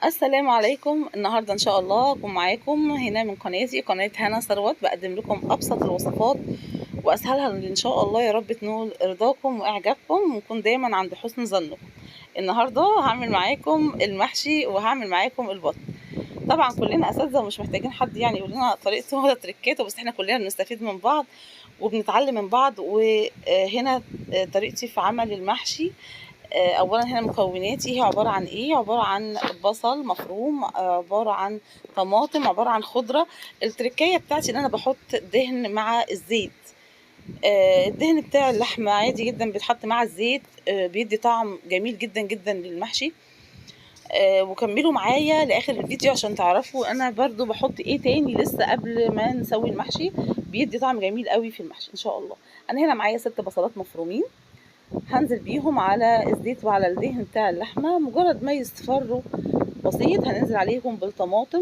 السلام عليكم. النهارده ان شاء الله اكون معاكم هنا من قناه هنا ثروت، بقدم لكم ابسط الوصفات واسهلها اللي ان شاء الله يا رب تنول رضاكم واعجابكم ونكون دايما عند حسن ظنكم. النهارده هعمل معاكم المحشي وهعمل معاكم البط. طبعا كلنا اساتذه ومش محتاجين حد يعني يقول لنا طريقته ولا تركاته، بس احنا كلنا بنستفيد من بعض وبنتعلم من بعض. وهنا طريقتي في عمل المحشي. اولا هنا مكوناتي هي عباره عن ايه؟ عباره عن بصل مفروم، عباره عن طماطم، عباره عن خضره. التركية بتاعتي ان انا بحط دهن مع الزيت. الدهن بتاع اللحمه عادي جدا بيتحط مع الزيت، بيدي طعم جميل جدا جدا للمحشي. وكملوا معايا لاخر الفيديو عشان تعرفوا انا برضو بحط ايه تاني لسه قبل ما نسوي المحشي، بيدي طعم جميل قوي في المحشي ان شاء الله. انا هنا معايا 6 بصلات مفرومين، هنزل بيهم على الزيت وعلى الدهن بتاع اللحمه. مجرد ما يصفروا بسيط هننزل عليهم بالطماطم.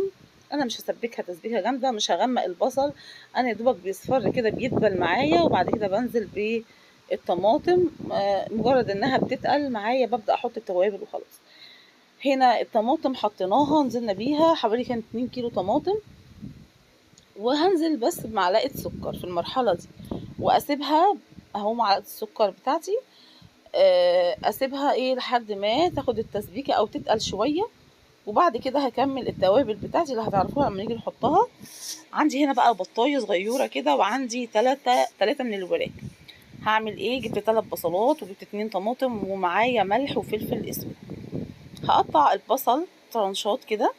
انا مش هسبكها تسبيكه جامده، مش هغمق البصل، انا يا دوبك بيصفر كده بيدبل معايا، وبعد كده بنزل بالطماطم. مجرد انها بتتقل معايا ببدا احط التوابل وخلاص. هنا الطماطم حطيناها، نزلنا بيها حوالي كانت 2 كيلو طماطم، وهنزل بس بمعلقه سكر في المرحله دي واسيبها اهو. معلقه السكر بتاعتي اسيبها ايه لحد ما تاخد التسبيكه او تتقل شويه، وبعد كده هكمل التوابل بتاعتي اللي هتعرفوها لما نيجي نحطها. عندي هنا بقى بطايه صغيره كده، وعندي ثلاثة من الوراك. هعمل ايه؟ جبت 3 بصلات وجبت 2 طماطم ومعايا ملح وفلفل اسود. هقطع البصل ترنشات كده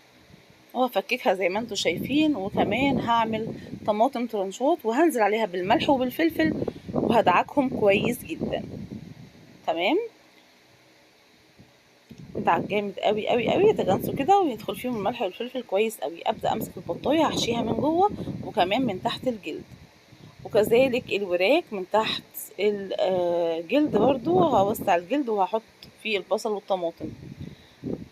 وهفككها زي ما انتم شايفين، وكمان هعمل طماطم ترنشات وهنزل عليها بالملح وبالفلفل وهدعكهم كويس جدا. تمام، دعك جامد قوي قوي قوي، يتجانسوا كده ويدخل فيهم الملح والفلفل كويس قوي. ابدا امسك البطايه هحشيها من جوه وكمان من تحت الجلد، وكذلك الوراك من تحت الجلد برضو هوسع الجلد وهحط فيه البصل والطماطم.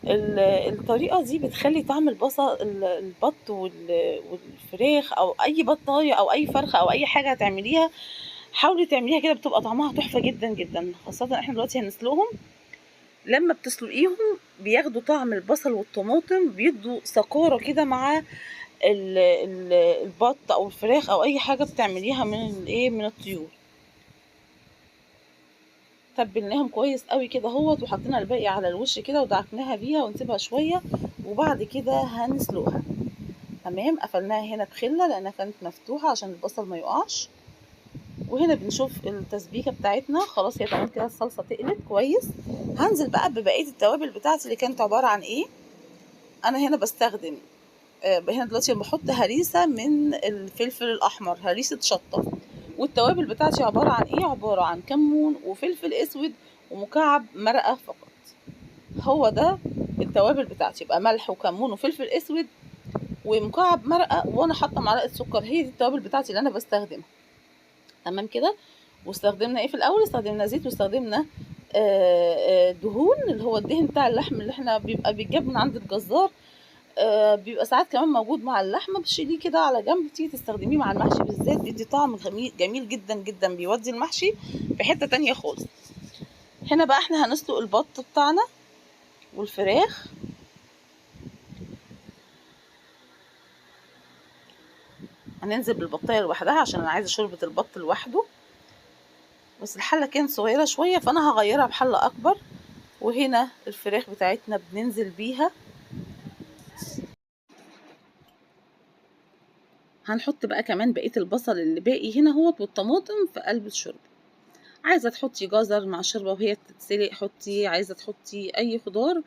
الطريقه دي بتخلي طعم البط والفراخ او اي بطايه او اي فرخه او اي حاجه هتعمليها، حاولي تعمليها كده بتبقى طعمها تحفه جدا جدا. خاصه احنا دلوقتي هنسلقهم، لما بتسلقيهم بياخدوا طعم البصل والطماطم، بيدوا سكارة كده مع البط او الفراخ او اي حاجة بتعمليها من الطيور. تبلناهم كويس قوي كده اهوت، وحطينا الباقي على الوش كده ودعكناها بيها ونسيبها شوية، وبعد كده هنسلقها. تمام، قفلناها هنا بخلة لانها كانت مفتوحة عشان البصل ما يقعش. وهنا بنشوف التسبيكه بتاعتنا خلاص، هي تمام كده، الصلصه تقلت كويس. هنزل بقى ببقيه التوابل بتاعتي اللي كانت عباره عن ايه. انا هنا بستخدم هنا دلوقتي بحط هريسه من الفلفل الاحمر، هريسه شطه. والتوابل بتاعتي عباره عن ايه؟ عباره عن كمون وفلفل اسود ومكعب مرقه فقط. هو ده التوابل بتاعتي، يبقى ملح وكمون وفلفل اسود ومكعب مرقه، وانا حاطه معلقه سكر. هي دي التوابل بتاعتي اللي انا بستخدمها. تمام كده. واستخدمنا ايه في الاول؟ استخدمنا زيت، واستخدمنا دهون اللي هو الدهن بتاع اللحم اللي احنا بيبقى بيتجاب من عند الجزار. بيبقى ساعات كمان موجود مع اللحمه، بتشيليه كده على جنب تيجي تستخدميه مع المحشي بالذات، بيدي طعم جميل جدا جدا، بيودي المحشي في حته تانية خالص. هنا بقى احنا هنسلق البط بتاعنا والفراخ. هننزل بالبطايه لوحدها عشان انا عايزه شوربه البط لوحده، بس الحله كانت صغيره شويه فانا هغيرها بحله اكبر. وهنا الفراخ بتاعتنا بننزل بيها. هنحط بقى كمان بقيه البصل اللي باقي هنا اهوت والطماطم في قلب الشوربه. عايزه تحطي جزر مع الشوربه وهي بتتسلق حطي، عايزه تحطي اي خضار.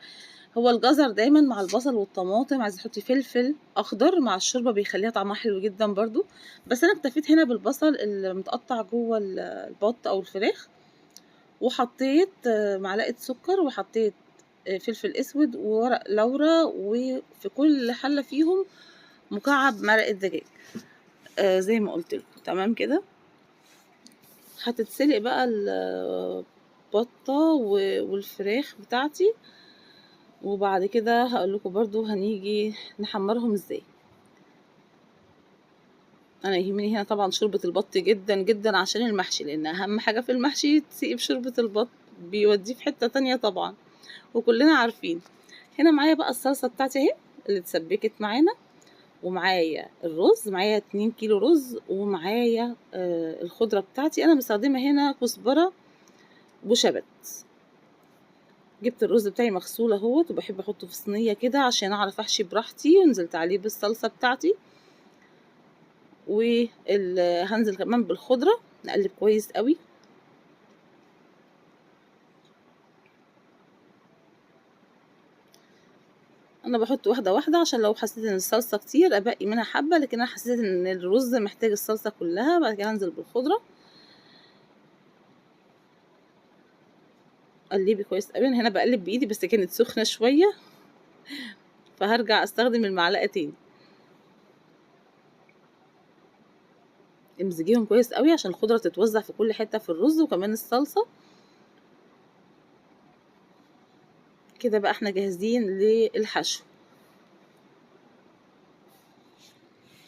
هو الجزر دايما مع البصل والطماطم. عايزه تحطي فلفل اخضر مع الشوربه بيخليها طعمها حلو جدا برضو، بس انا اكتفيت هنا بالبصل اللي متقطع جوه البط او الفراخ. وحطيت معلقه سكر، وحطيت فلفل اسود وورق لورا، وفي كل حله فيهم مكعب مرقه دجاج زي ما قلت لكم. تمام كده. هتتسلق بقى البطه والفراخ بتاعتي، وبعد كده هقول لكم برضو هنيجي نحمرهم ازاي. انا يهمني هنا طبعا شوربه البط جدا جدا عشان المحشي، لان اهم حاجه في المحشي تسيب شوربه البط، بيوديه في حته تانية طبعا وكلنا عارفين. هنا معايا بقى الصلصه بتاعتي اهي اللي اتسبكت معانا، ومعايا الرز، معايا 2 كيلو رز، ومعايا الخضره بتاعتي. انا مستخدمه هنا كزبره وشبت. جبت الرز بتاعي مغسول اهوت، وبحب احطه في صينيه كده عشان اعرف احشي براحتي، ونزلت عليه بالصلصه بتاعتي، وهنزل كمان بالخضره. نقلب كويس قوي. انا بحط واحده واحده عشان لو حسيت ان الصلصه كتير ابقي منها حبه، لكن انا حسيت ان الرز محتاج الصلصه كلها. بعد كده هنزل بالخضره. قلبي كويس قوي. انا هنا بقلب بايدي بس كانت سخنه شويه، فهرجع استخدم المعلقه تاني. امزجيهم كويس قوي عشان الخضره تتوزع في كل حته في الرز، وكمان الصلصه. كده بقى احنا جاهزين للحشو.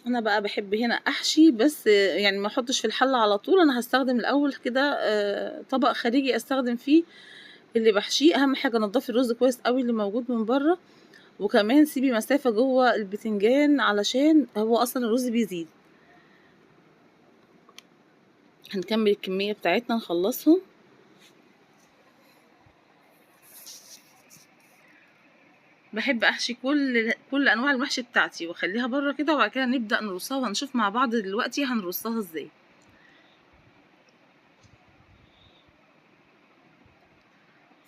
انا بقى بحب هنا احشي، بس يعني ما احطش في الحله على طول. انا هستخدم الاول كده طبق خارجي استخدم فيه اللي بحشيه. اهم حاجه نضفي الرز كويس قوي اللي موجود من بره، وكمان سيبي مسافه جوه البتنجان علشان هو اصلا الرز بيزيد. هنكمل الكميه بتاعتنا نخلصهم. بحب احشي كل انواع المحشي بتاعتي واخليها بره كده، وبعد كده نبدا نرصها، وهنشوف مع بعض دلوقتي هنرصها ازاي.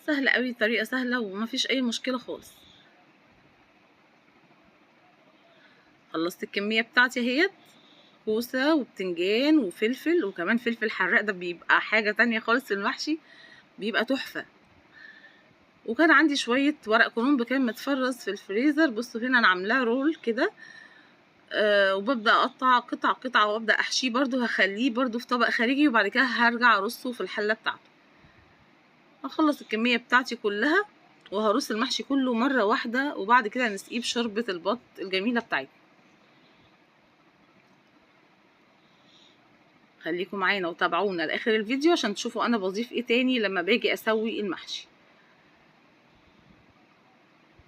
سهله قوي، طريقه سهله ومفيش اي مشكله خالص. خلصت الكميه بتاعتي اهيت. كوسه وبتنجان وفلفل، وكمان فلفل حراق، ده بيبقى حاجه تانية خالص في المحشي، بيبقى تحفه. وكان عندي شويه ورق كرنب كان متفرز في الفريزر. بصوا هنا انا عاملاه رول كده. وببدا اقطع قطع قطع، وابدا احشيه برضو. هخليه برضو في طبق خارجي، وبعد كده هرجع ارصه في الحله بتاعته. هخلص الكميه بتاعتي كلها، وهرص المحشي كله مره واحده، وبعد كده نسقيه بشوربه البط الجميله بتاعتنا. خليكم معانا وتابعونا لاخر الفيديو عشان تشوفوا انا بضيف ايه تاني لما باجي اسوي المحشي.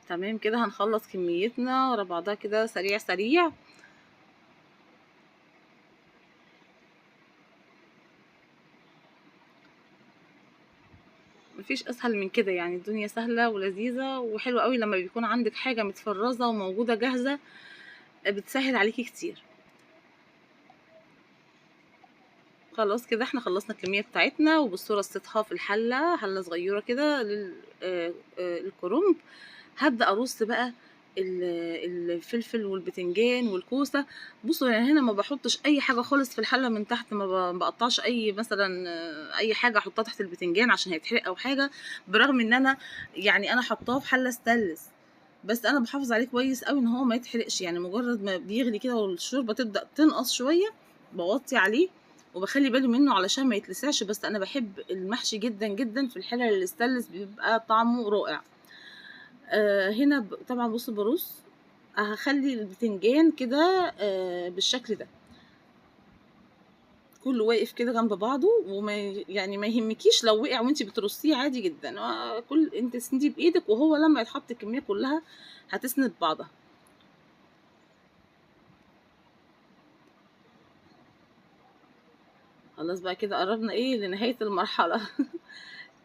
تمام كده هنخلص كميتنا ورا بعضها كده سريع سريع. مفيش اسهل من كده، يعني الدنيا سهله ولذيذه وحلوه قوي لما بيكون عندك حاجه متفرزه وموجوده جاهزه، بتسهل عليكي كتير. خلاص كده احنا خلصنا الكميه بتاعتنا، وبالصوره رصيتها في حله صغيره كده للكرنب. هبدا ارص بقى الفلفل والبتنجان والكوسه. بصوا يعني هنا ما بحطش اي حاجه خالص في الحله من تحت، ما بقطعش اي مثلا اي حاجه احطها تحت البتنجان عشان هيتحرق او حاجه. برغم ان انا يعني انا حطاه في حله ستانلس، بس انا بحافظ عليه كويس قوي ان هو ما يتحرقش. يعني مجرد ما بيغلي كده والشوربه تبدا تنقص شويه، بوطي عليه وبخلي بالي منه علشان ما يتلسعش. بس انا بحب المحشي جدا جدا في الحله الستانلس، بيبقى طعمه رائع. هنا طبعا بصوا برص. هخلي البتنجان كده بالشكل ده، كله واقف كده جنب بعضه، وما يعني ما يهمكيش لو وقع وانتي بترصيه، عادي جدا. كل انت تسنديه بايدك، وهو لما يتحط الكميه كلها هتسند بعضها. خلاص بقى كده قربنا ايه لنهايه المرحله.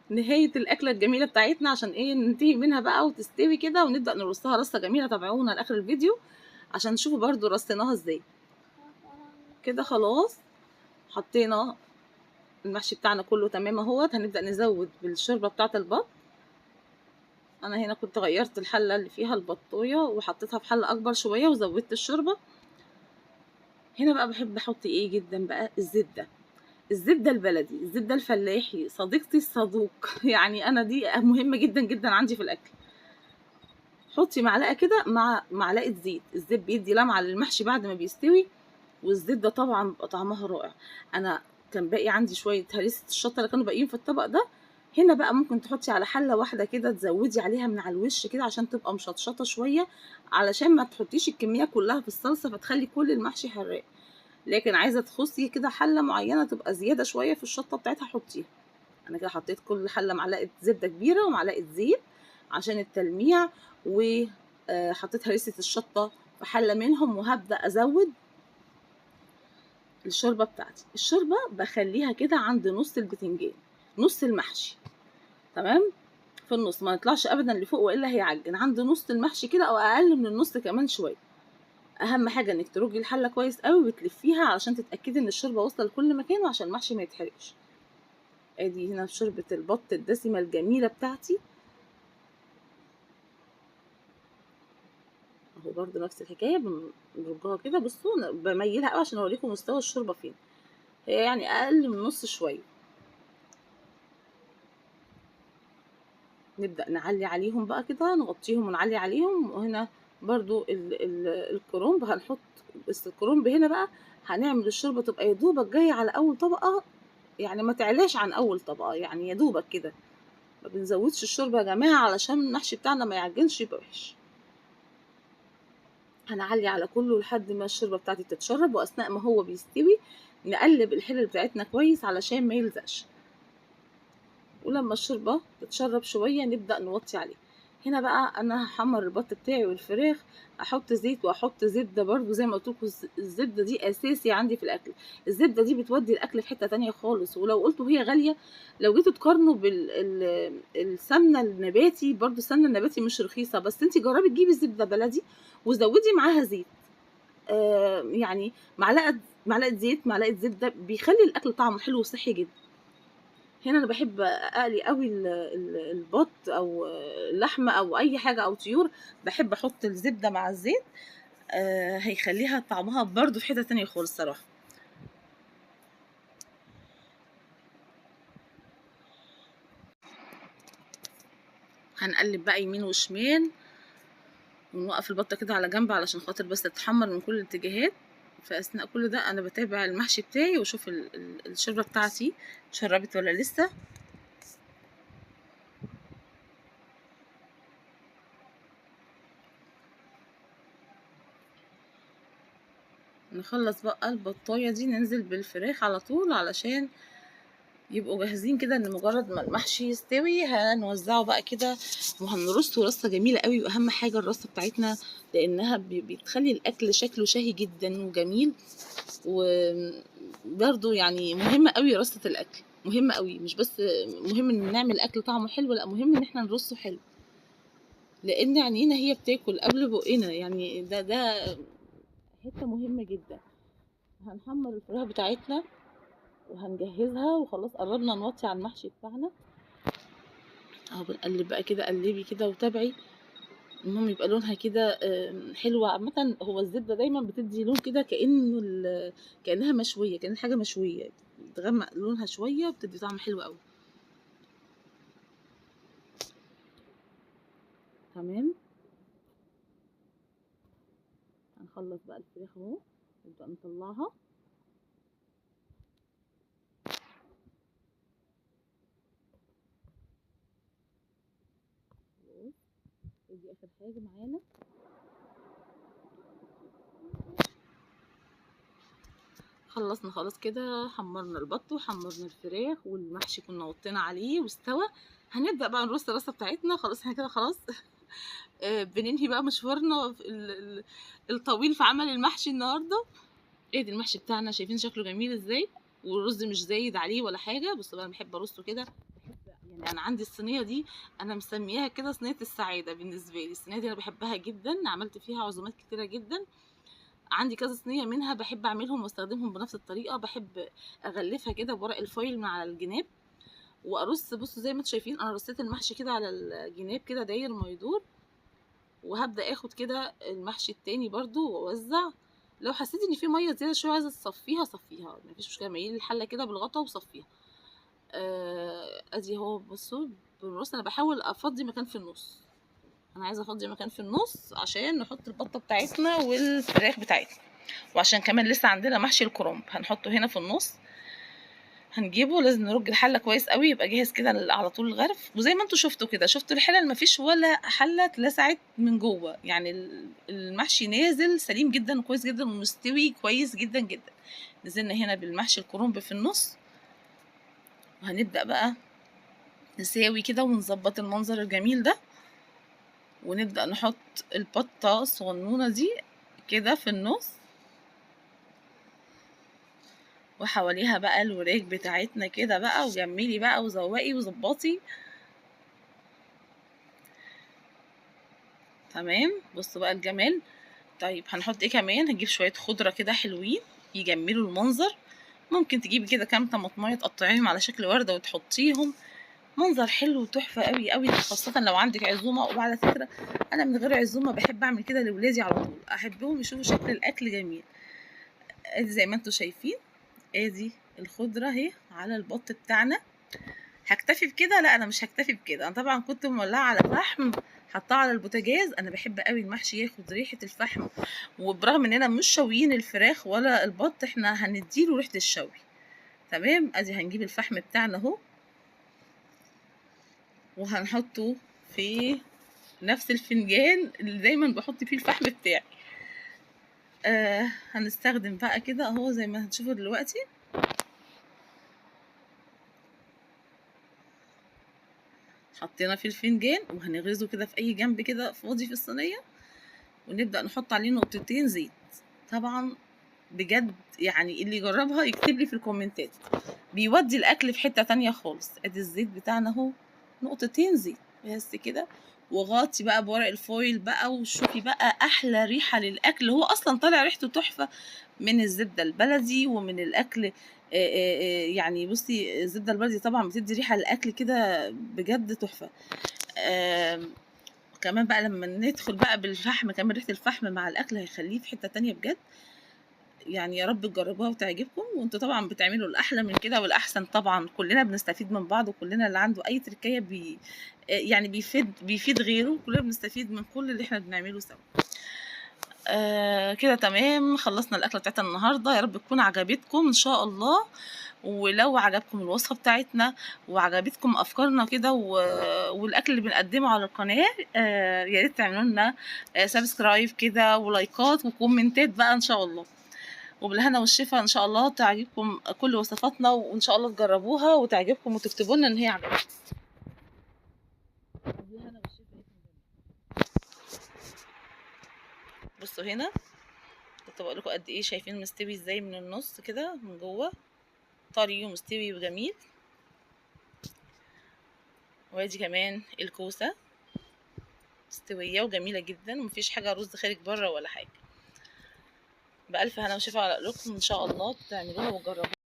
نهايه الاكله الجميله بتاعتنا، عشان ايه ننتهي منها بقى وتستوي كده، ونبدا نرصها رصه جميله. تابعونا لاخر الفيديو عشان تشوفوا برضو رصيناها ازاي. كده خلاص حطينا المحشي بتاعنا كله تمام اهوت. هنبدا نزود بالشوربه بتاعه البط. انا هنا كنت غيرت الحله اللي فيها البطويه وحطيتها في حله اكبر شويه وزودت الشوربه. هنا بقى بحب احط ايه جدا بقى، الزبده. الزبده البلدي، الزبده الفلاحي، صديقتي الصدوق. يعني انا دي مهمه جدا جدا عندي في الاكل. حطي معلقه كده مع معلقه زيت. الزيت بيدي لمعه للمحشي بعد ما بيستوي، والزبده طبعا بيبقى طعمها رائع. انا كان باقي عندي شويه هريسه الشطه اللي كانوا باقيين في الطبق ده. هنا بقى ممكن تحطي على حله واحده كده، تزودي عليها من على الوش كده عشان تبقى مشطشطه شويه، علشان ما تحطيش الكميه كلها في الصلصه فتخلي كل المحشي حراق. لكن عايزه تخصي كده حله معينه تبقى زياده شويه في الشطه بتاعتها، حطيها. انا كده حطيت كل حله معلقه زبده كبيره ومعلقه زيت عشان التلميع، وحطيت هريسة الشطة في حلة منهم، وهبدأ أزود الشوربة بتاعتي. الشوربة بخليها كده عند نص البتنجان، نص المحشي، تمام، في النص، ما يطلعش ابدا لفوق والا هيعجن، عند نص المحشي كده او اقل من النص كمان شويه. اهم حاجه انك ترجي الحله كويس قوي وتلفيها علشان تتاكدي ان الشوربه واصله لكل مكان وعشان المحشي ما يتحرقش. ادي هنا شوربه البط الدسمه الجميله بتاعتي اهو، برضو نفس الحكايه، بنرجها كده. بصوا أنا بميلها قوي عشان اوريكم مستوى الشوربه فين، هي يعني اقل من نص شويه. نبدأ نعلي عليهم بقى كده، نغطيهم ونعلي عليهم. وهنا برضو ال الكرنب هنحط، بس الكرنب هنا بقى هنعمل الشوربة تبقى يدوبك جاية على أول طبقة، يعني ما تعلاش عن أول طبقة، يعني يدوبك كده، ما بنزودش الشوربة يا جماعة علشان المحشي بتاعنا ما يعجنش يبقى وحش. هنعلي على كله لحد ما الشوربة بتاعتي تتشرب، وأثناء ما هو بيستوي نقلب الحلل بتاعتنا كويس علشان ما يلزقش. ولما الشوربة تتشرب شوية نبدأ نوطي عليه. هنا بقى انا هحمر البط بتاعي والفراخ، احط زيت واحط زبدة برضو زي ما قلت لكم، الزبدة دي اساسي عندي في الاكل. الزبدة دي بتودي الاكل في حتة تانية خالص، ولو قلتوا هي غالية، لو جيتوا تقارنوا بالسمنة النباتي، برضو السمنة النباتي مش رخيصة، بس انتي جربي تجيبي زبدة بلدي وزودي معاها زيت. يعني معلقة زيت، معلقة زبدة، بيخلي الاكل طعمه حلو وصحي جدا. هنا انا بحب اقلي قوي البط او لحمه او اي حاجه او طيور، بحب احط الزبده مع الزيت، هيخليها طعمها برضو في حته تانية خالص صراحه. هنقلب بقى يمين وشمال، ونوقف البطه كده على جنب علشان خاطر بس تتحمر من كل الاتجاهات. في اثناء كل ده انا بتابع المحشي بتاعي واشوف الشوربه بتاعتي شربت ولا لسه. نخلص بقى البطايه دي ننزل بالفراخ على طول علشان يبقوا جاهزين كده، ان مجرد ما المحشي يستوي هنوزعه بقى كده، وهنرصه رصه جميله قوي. واهم حاجه الرصه بتاعتنا، لانها بتخلي الاكل شكله شهي جدا وجميل. وبرده يعني مهمه قوي رصه الاكل، مهمه قوي، مش بس مهم ان نعمل اكل طعمه حلو، لا مهم ان احنا نرصه حلو، لان عينينا هي بتاكل قبل بقنا، يعني ده حته مهمه جدا. هنحمر الفراخ بتاعتنا وهنجهزها، وخلاص قربنا نوطي على المحشي بتاعنا اهو. بنقلب بقى كده، قلبي كده وتابعي، المهم يبقى لونها كده حلوة. عامة هو الزبدة دايما بتدي لون كده كأنه كأنها مشوية، كأن حاجة مشوية، تغمق لونها شوية بتدي طعم حلو قوي. تمام، هنخلص بقى الفراخ اهو، نبدأ نطلعها. خلاص، دي اخر حاجة معانا. خلصنا خلاص كده، حمرنا البط وحمرنا الفراخ والمحشي كنا وطينا عليه واستوى. هنبدأ بقى نرص الرصة بتاعتنا. خلاص احنا كده خلاص بننهي بقى مشوارنا الطويل في عمل المحشي النهارده. ادي المحشي بتاعنا، شايفين شكله جميل ازاي، والرز مش زايد عليه ولا حاجه. بصوا بقى انا بحب ارصه كده، بحب يعني، انا عندي الصينيه دي انا مسمياها كده صينيه السعاده. بالنسبه لي الصينيه دي انا بحبها جدا، عملت فيها عزومات كتيره جدا، عندي كذا صينيه منها بحب اعملهم واستخدمهم بنفس الطريقه. بحب اغلفها كده بورق الفويل من على الجناب وارص. بصوا زي ما انتم شايفين انا رصيت المحشي كده على الجناب كده داير ما يدور، وهبدا اخد كده المحشي التاني برضو واوزع. لو حسيت ان في ميه زياده شويه عايزه تصفيها صفيها، مفيش مشكله، ميلي الحله كده بالغطا وصفيها. ادي اهو. بصوا بالنص انا بحاول افضي مكان في النص، انا عايزه افضي مكان في النص عشان نحط البطه بتاعتنا والفراخ بتاعتنا، وعشان كمان لسه عندنا محشي الكرنب هنحطه هنا في النص. هنجيبه، لازم نرج الحله كويس قوي يبقى جاهز كده على طول الغرف. وزي ما انتوا شفتوا كده، شفتوا الحلل مفيش ولا حله اتلسعت من جوه، يعني المحشي نازل سليم جدا وكويس جدا ومستوي كويس جدا جدا. نزلنا هنا بالمحشي الكرنب في النص، وهنبدا بقى نساوي كده ونظبط المنظر الجميل ده. ونبدأ نحط البطة الصغنونة دي كده في النص، وحواليها بقى الوراك بتاعتنا كده بقى، وجملي بقى وزوقي وظبطي. تمام، بصوا بقى الجمال. طيب هنحط ايه كمان؟ هنجيب شوية خضرة كده حلوين يجملوا المنظر. ممكن تجيبي كده كام طماطمايه تقطعيهم على شكل وردة وتحطيهم، منظر حلو وتحفة قوي قوي، خاصة لو عندك عزومة. وعلى فكرة انا من غير عزومة بحب اعمل كده لولادي على طول، احبهم يشوفوا شكل الاكل جميل. ادي زي ما انتم شايفين، ادي الخضرة اهي على البط بتاعنا. هكتفي بكده؟ لا، انا مش هكتفي بكده. انا طبعا كنت مولعه على فحم، حطاه على البوتاجاز. انا بحب قوي المحشي ياخد ريحه الفحم، وبرغم اننا مش شاويين الفراخ ولا البط، احنا هنديله ريحه الشوي. تمام، ادي هنجيب الفحم بتاعنا اهو، وهنحطه في نفس الفنجان اللي دايما بحط فيه الفحم بتاعي. هنستخدم بقى كده اهو زي ما هتشوفوا دلوقتي. حطينا في الفنجان، وهنغرزه كده في اي جنب كده فاضي في الصينيه، ونبدأ نحط عليه نقطتين زيت. طبعا بجد يعني اللي يجربها يكتب لي في الكومنتات، بيودي الاكل في حتة تانية خالص. ادي الزيت بتاعنا اهو، نقطتين زيت بس كده، وغطي بقى بورق الفويل بقى، وشوفي بقى احلى ريحة للاكل. هو اصلا طالع ريحته تحفة من الزبدة البلدي ومن الاكل. يعني بصي الزبدة البلدي طبعا بتدي ريحة للاكل كده بجد تحفة. كمان بقى لما ندخل بقى بالفحم، كمان ريحة الفحم مع الأكل هيخليه في حتة تانية بجد. يعني يا رب تجربوها وتعجبكم، وانتوا طبعا بتعملوا الأحلى من كده والأحسن. طبعا كلنا بنستفيد من بعض، وكلنا اللي عنده أي تركية يعني بيفيد غيره. كلنا بنستفيد من كل اللي احنا بنعمله سوا. كده تمام، خلصنا الأكلة بتاعتنا النهاردة. يا رب تكون عجبتكم إن شاء الله. ولو عجبكم الوصفة بتاعتنا وعجبتكم أفكارنا كده والأكل اللي بنقدمه على القناة، يا ريت تعملوا لنا سبسكرايب كده ولايكات وكومنتات بقى إن شاء الله. وبالهنا والشفا إن شاء الله تعجبكم كل وصفاتنا، وإن شاء الله تجربوها وتعجبكم وتكتبوا لنا إن هي عجبتكم. بالهنا والشفا. بصوا هنا كنت بقول لكم قد ايه، شايفين مستوي ازاي من النص كده، من جوه طري ومستوي وجميل. وادي كمان الكوسه مستويه وجميله جدا، ومفيش حاجه رز خارج بره ولا حاجه. بألف هنا وشفا على قلوبكم، ان شاء الله تعملوها وتجربوها.